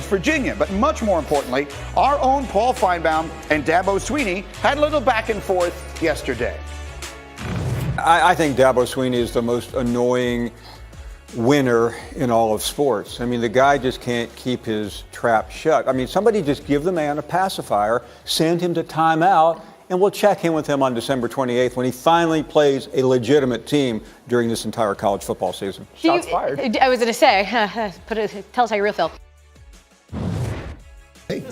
West Virginia. But much more importantly, our own Paul Finebaum and Dabo Swinney had a little back and forth yesterday. I think Dabo Swinney is the most annoying winner in all of sports. I mean, the guy just can't keep his trap shut. I mean, somebody just give the man a pacifier, send him to timeout, and we'll check in with him on December 28th when he finally plays a legitimate team during this entire college football season. Shots fired. I was going to say, tell us how you really feel. Hey,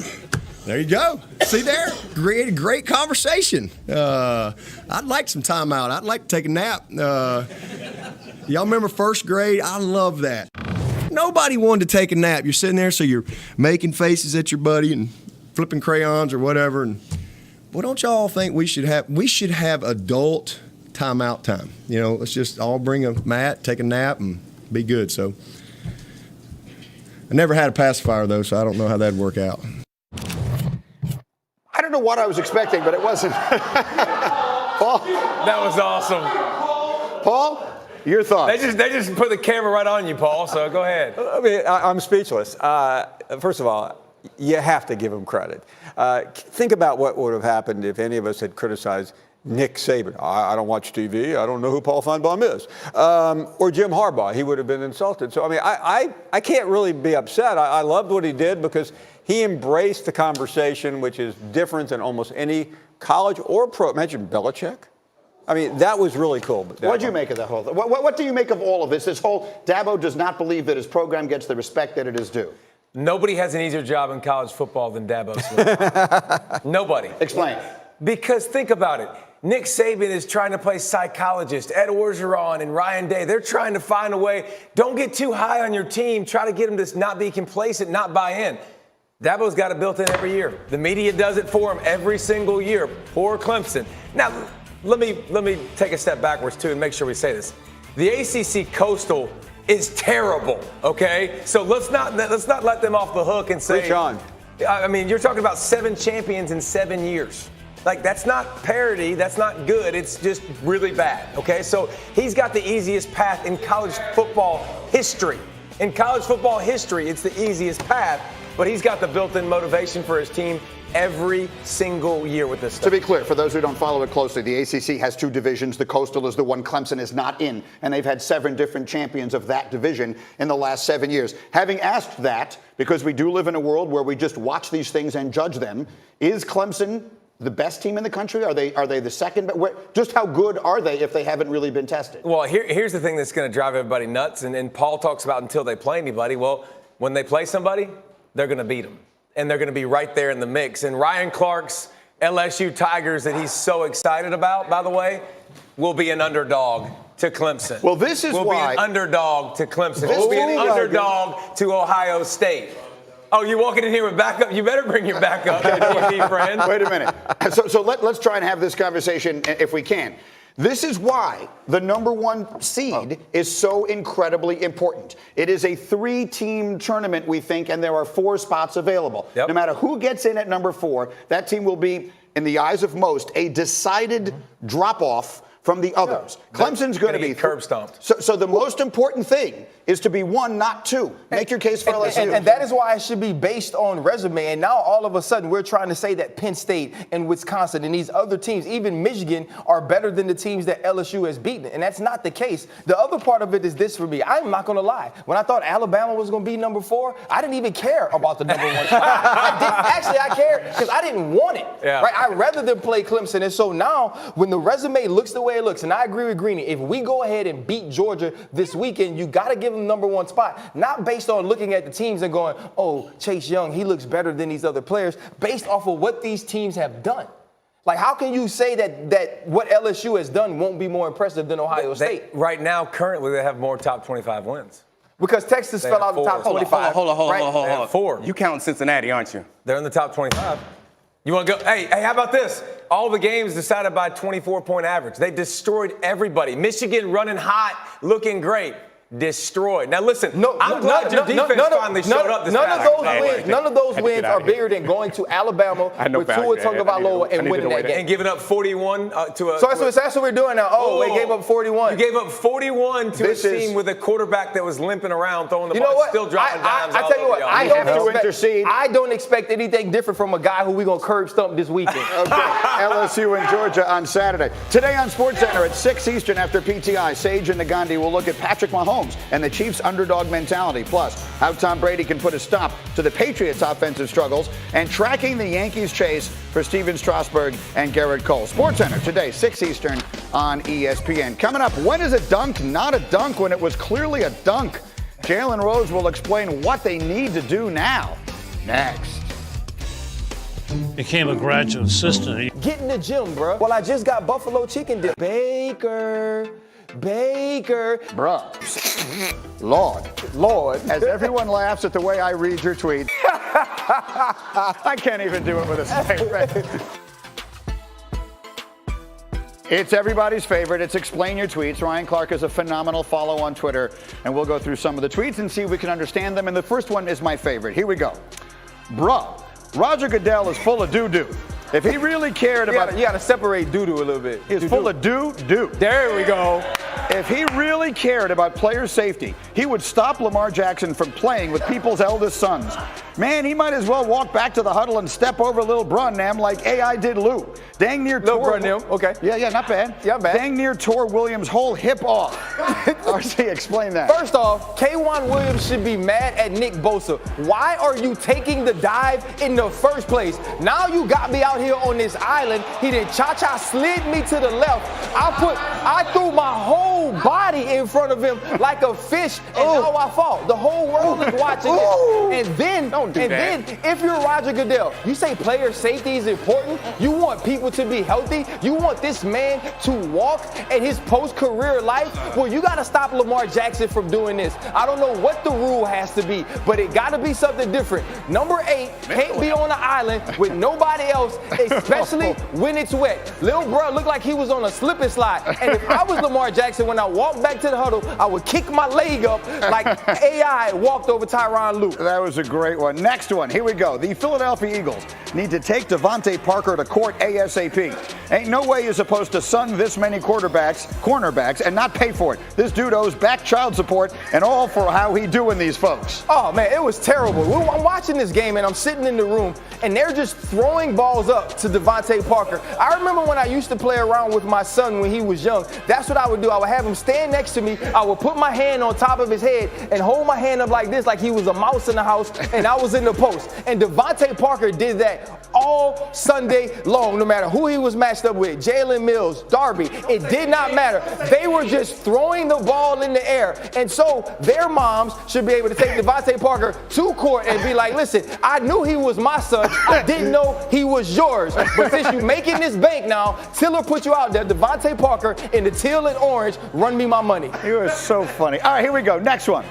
there you go. See there? Great conversation. I'd like some timeout. I'd like to take a nap. Y'all remember first grade? I love that. Nobody wanted to take a nap. You're sitting there, so you're making faces at your buddy and flipping crayons or whatever. And well, don't y'all think we should have adult timeout time? You know, let's just all bring a mat, take a nap, and be good. So I never had a pacifier though, so I don't know how that'd work out. I don't know what I was expecting, but it wasn't. Paul? That was awesome. Paul, your thoughts? They just put the camera right on you, Paul, so go ahead. I mean, I'm speechless. First of all, you have to give him credit. Think about what would have happened if any of us had criticized Nick Saban. I don't watch TV. I don't know who Paul Finebaum is. Or Jim Harbaugh. He would have been insulted. So, I mean, I can't really be upset. I loved what he did because he embraced the conversation, which is different than almost any college or pro. Imagine Belichick. I mean, that was really cool. What do you make of that whole thing? What do you make of all of this? This whole Dabo does not believe that his program gets the respect that it is due. Nobody has an easier job in college football than Dabo Swinney. Nobody. Explain. Because think about it. Nick Saban is trying to play psychologist. Ed Orgeron and Ryan Day, they're trying to find a way. Don't get too high on your team. Try to get them to not be complacent, not buy in. Dabo's got it built in every year. The media does it for him every single year. Poor Clemson. Now, let me take a step backwards, too, and make sure we say this. The ACC Coastal is terrible, okay? So let's not let them off the hook and say. Preach on. I mean, you're talking about 7 champions in 7 years. Like, that's not parity. That's not good. It's just really bad, okay? So he's got the easiest path in college football history. In college football history, it's the easiest path, but he's got the built-in motivation for his team every single year with this stuff. To be clear, for those who don't follow it closely, the ACC has 2 divisions. The Coastal is the one Clemson is not in, and they've had 7 different champions of that division in the last 7 years. Having asked that, because we do live in a world where we just watch these things and judge them, is Clemson the best team in the country? Are they the second? Just how good are they if they haven't really been tested? Well, here's the thing that's going to drive everybody nuts, and Paul talks about until they play anybody. Well, when they play somebody, they're going to beat them. And they're going to be right there in the mix. And Ryan Clark's LSU Tigers that he's so excited about, by the way, will be an underdog to Clemson. Well, this is why. Will be an underdog to Clemson. Will be an underdog to Ohio State. Oh, you're walking in here with backup? You better bring your backup, TV friend. Wait a minute. So let's try and have this conversation if we can. This is why the number 1 seed is so incredibly important. It is a 3-team tournament, we think, and there are 4 spots available. Yep. No matter who gets in at number 4, that team will be, in the eyes of most, a decided drop-off from the others. Yeah. Clemson's going to be curb stomped. So the most important thing is to be 1, not 2. Make your case for LSU. And that is why it should be based on resume. And now all of a sudden we're trying to say that Penn State and Wisconsin and these other teams, even Michigan, are better than the teams that LSU has beaten. And that's not the case. The other part of it is this for me. I'm not going to lie. When I thought Alabama was going to be number 4, I didn't even care about the number 1. Actually, I cared because I didn't want it. Yeah. Right? I'd rather them play Clemson. And so now when the resume looks the way it looks, and I agree with Greeny, if we go ahead and beat Georgia this weekend, you got to give them number 1 spot, not based on looking at the teams and going, oh, Chase Young, he looks better than these other players, based off of what these teams have done. Like, how can you say that what LSU has done won't be more impressive than Ohio State? Right now, currently, they have more top 25 wins. Because Texas fell out of the top 25. Hold on. 4. You count Cincinnati, aren't you? They're in the top 25. You want to go? Hey, how about this? All the games decided by 24-point average. They destroyed everybody. Michigan running hot, looking great. destroyed. Now listen, I'm glad your defense finally showed up this past None of those wins are bigger than going to Alabama with Tua Tagovailoa and winning that game. And giving up 41 to a. So that's what we're doing now. They gave up 41. You gave up 41 to a team with a quarterback that was limping around throwing the ball. You know what? Still dropping dimes. I tell you what, I don't expect anything different from a guy who we're going to curb stump this weekend. Okay. LSU and Georgia on Saturday. Today on SportsCenter at 6 Eastern after PTI, Sage and Nagandi will look at Patrick Mahomes and the Chiefs' underdog mentality, plus how Tom Brady can put a stop to the Patriots' offensive struggles, and tracking the Yankees' chase for Steven Strasburg and Garrett Cole. SportsCenter today, 6 Eastern on ESPN. Coming up, when is a dunk not a dunk when it was clearly a dunk? Jalen Rose will explain what they need to do now. Next. Became a graduate assistant. Get in the gym, bro. Well, I just got buffalo chicken dip. Baker. Bruh. Lord. As everyone laughs at the way I read your tweet. I can't even do it with a straight face. It's everybody's favorite. It's Explain Your Tweets. Ryan Clark is a phenomenal follow on Twitter, and we'll go through some of the tweets and see if we can understand them. And the first one is my favorite. Here we go. Bruh, Roger Goodell is full of doo-doo. If he really cared about... You got to separate doo-doo a little bit. He's full of doo-doo. There we go. If he really cared about player safety, he would stop Lamar Jackson from playing with people's eldest sons. Man, he might as well walk back to the huddle and step over Lil Brunnam like AI did Lou. Dang near Lil tore... Brunnam, okay. Yeah, not bad. Yeah, bad. Dang near tore Williams' whole hip off. RC, explain that. First off, K'Wan Williams should be mad at Nick Bosa. Why are you taking the dive in the first place? Now you got me out here on this island. He did cha-cha slid me to the left. I threw my whole body in front of him like a fish, and now I fall. The whole world is watching this. And then, if you're Roger Goodell, you say player safety is important. You want people to be healthy. You want this man to walk in his post-career life. Well, you got to stop Lamar Jackson from doing this. I don't know what the rule has to be, but it got to be something different. Number 8 can't be on an island with nobody else, especially when it's wet. Lil bro looked like he was on a slip and slide. And if I was Lamar Jackson, when I walked back to the huddle, I would kick my leg up like AI walked over Tyronn Lue. That was a great one. Next one. Here we go. The Philadelphia Eagles need to take Devontae Parker to court ASAP. Ain't no way you're supposed to son this many cornerbacks, and not pay for it. This dude owes back child support and all for how he doing these folks. Oh, man, it was terrible. I'm watching this game, and I'm sitting in the room, and they're just throwing balls up to Devontae Parker. I remember when I used to play around with my son when he was young. That's what I would do. I would have him stand next to me. I would put my hand on top of his head and hold my hand up like this, like he was a mouse in the house, and I was in the post. And Devontae Parker did that all Sunday long, no matter who he was matched up with, Jalen Mills, Darby. It did not matter. They were just throwing the ball in the air. And so their moms should be able to take Devontae Parker to court and be like, listen, I knew he was my son. I didn't know he was yours. But since you're making this bank now, Tiller put you out there, Devontae Parker in the teal and orange, run me my money. You are so funny. All right, here we go. Next one.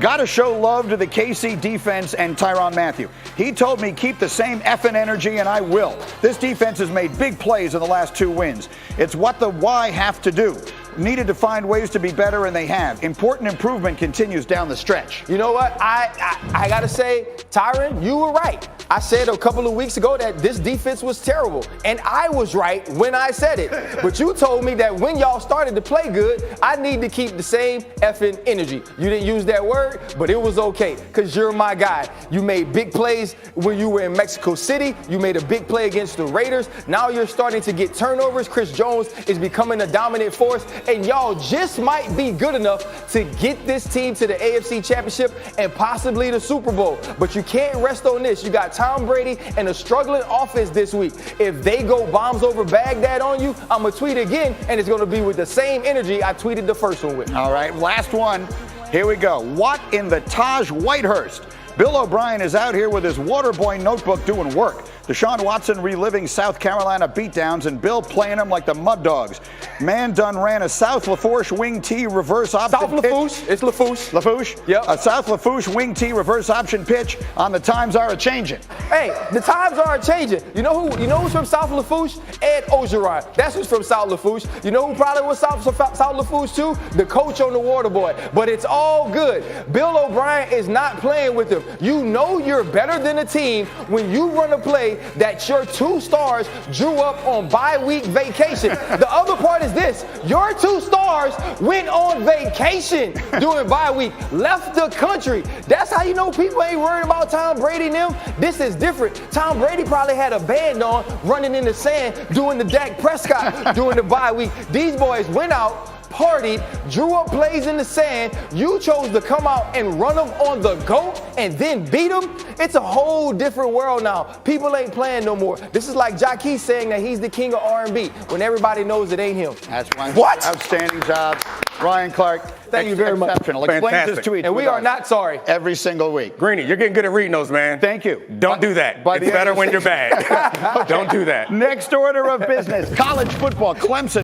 Got to show love to the KC defense and Tyrann Mathieu. He told me keep the same effing energy, and I will. This defense has made big plays in the last 2 wins. It's what the Y have to do. Needed to find ways to be better, and they have. Important improvement continues down the stretch. You know what? I got to say, Tyrann, you were right. I said a couple of weeks ago that this defense was terrible, and I was right when I said it. But you told me that when y'all started to play good, I need to keep the same effing energy. You didn't use that word, but it was okay, because you're my guy. You made big plays when you were in Mexico City. You made a big play against the Raiders. Now you're starting to get turnovers. Chris Jones is becoming a dominant force, and y'all just might be good enough to get this team to the AFC Championship and possibly the Super Bowl. But you can't rest on this. You got Tom Brady and a struggling offense this week. If they go bombs over Baghdad on you, I'm going to tweet again, and it's going to be with the same energy I tweeted the first one with. All right, last one. Here we go. What in the Taj Whitehurst? Bill O'Brien is out here with his Waterboy notebook doing work. Deshaun Watson reliving South Carolina beatdowns and Bill playing him like the Mud Dogs. Man done ran a South Lafourche wing T reverse option South pitch. Lafourche. It's Lafourche. Lafourche? Yep. A South Lafourche wing T reverse option pitch on the times are a-changing. Hey, the times are changing. You know who's from South Lafourche? Ed Ogeron. That's who's from South Lafourche. You know who probably was South Lafourche too? The coach on the water boy. But it's all good. Bill O'Brien is not playing with them. You know you're better than a team when you run a play that your 2 stars drew up on bye-week vacation. The other part is this. Your 2 stars went on vacation during bye week, left the country. That's how you know people ain't worried about Tom Brady and them. This is different. Tom Brady probably had a band on, running in the sand, doing the Dak Prescott during the bye week. These boys went out, partied, drew up plays in the sand. You chose to come out and run them on the GOAT and then beat them. It's a whole different world now. People ain't playing no more. This is like Jackie saying that he's the king of R&B when everybody knows it ain't him. That's one What? outstanding job. Ryan Clark, Thank you very much. exceptional. Explains his Fantastic. tweets And we with are us not sorry. every single week. Greeny, you're getting good at reading those, man. Thank you. Don't do that. by It's the better end when of you're bad. Don't do that. Next order of business, college football, Clemson.